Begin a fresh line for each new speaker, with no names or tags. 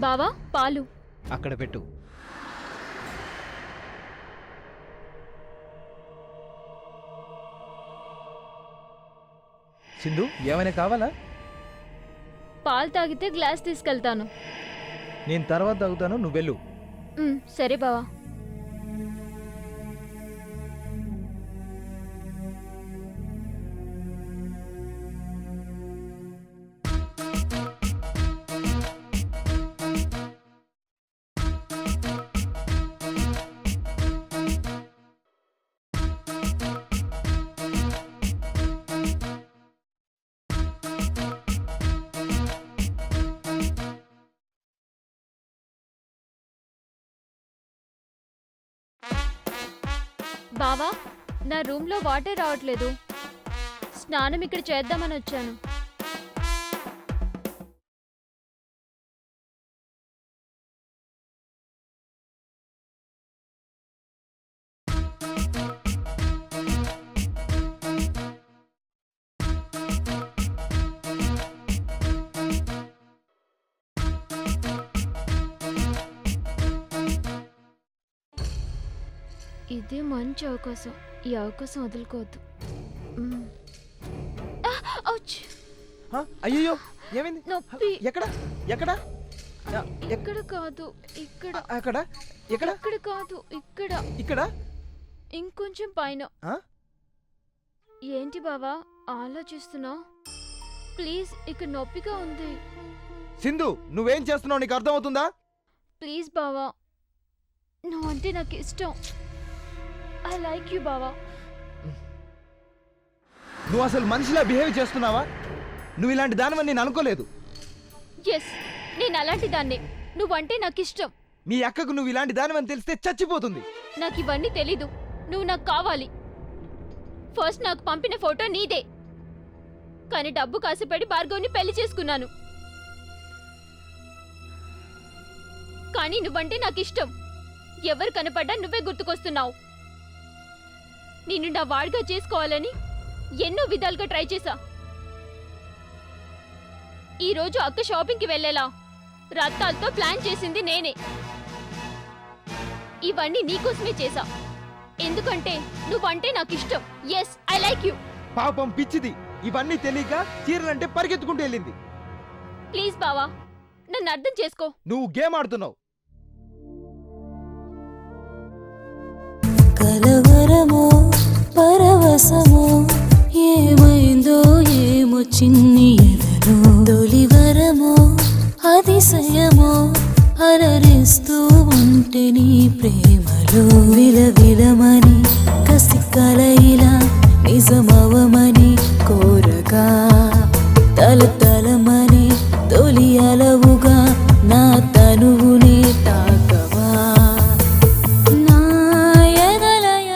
బావా పాలు
అక్కడ పెట్టు. సింధు ఏమైనా కావాలా?
పాలు తాగితే గ్లాస్ తీసుకెళ్తాను.
నేను తర్వాత తాగుతాను, నువ్వు వెళ్ళు.
సరే బావా. బావా నా రూమ్లో వాటర్ రావట్లేదు. స్నానం ఇక్కడ చేద్దామని వచ్చాను. ఇది మంచి అవకాశం. ఈ అవకాశం వదులుకోవద్దు.
అయ్యో ఏమైంది?
నొప్పి.
ఎక్కడ ఎక్కడ?
ఇక్కడ కాదు, ఇక్కడ.
అక్కడ ఎక్కడ?
ఇక్కడ కాదు, ఇక్కడ.
ఇక్కడ
ఇంకొంచెం పైన. ఏంటి బావా ఆలోచిస్తున్నావు? ప్లీజ్, ఇక్కడ నొప్పిగా ఉంది.
సింధు నువ్వేం చేస్తున్నావు నీకు అర్థమవుతుందా?
ప్లీజ్ బావా, నువ్వంటే నాకు ఇష్టం. ఐ లైక్ యూ బావా.
నువ్వు అసలు మనిషిలా బిహేవ్ చేస్తున్నావా? నువ్వు ఇలాంటి దానివని నేను అనుకోలేదు.
ఎస్, నేను అలాంటి దాన్నే. నువ్వంటే నాకు ఇష్టం.
మీ అక్కకు నువ్వు ఇలాంటి దానివని తెలిస్తే చచ్చిపోతుంది.
నాకు ఇవన్నీ తెలీదు. నువ్వు నాకు కావాలి. ఫస్ట్ నాకు పంపిన ఫోటో నీదే, కానీ డబ్బు కాసిపడి భార్గవ్ని పెళ్లి చేసుకున్నాను. కానీ నువ్వంటే నాకు ఇష్టం. ఎవరు కనపడ్డా నువ్వే గుర్తుకొస్తున్నావు. నిన్ను నా వాడిగా చేసుకోవాలని ఎన్నో విధాలుగా ట్రై చేశా. ఈరోజు అక్క షాపింగ్కి వెళ్ళేలా రత్తాలతో ప్లాన్ చేసింది నేనే. ఇవన్నీ నీకోసమే చేశా, ఎందుకంటే నువ్వంటే నాకు ఇష్టం. Yes, I like you.
పాపం పిచ్చిది, ఇవన్నీ తెలియక చీరలంటే పరిగెత్తుకుంటూ వెళ్ళింది.
ప్లీజ్ బావా, నన్ను అర్థం చేసుకో.
నువ్వు గేమ్ ఆడుతున్నావు.
కలవరమో పరవశమో ఏమైందో ఏమో చిన్ని ఎదలో, తొలివరమో అతిశయమో అలరిస్తూ ఉంటే నీ ప్రేమ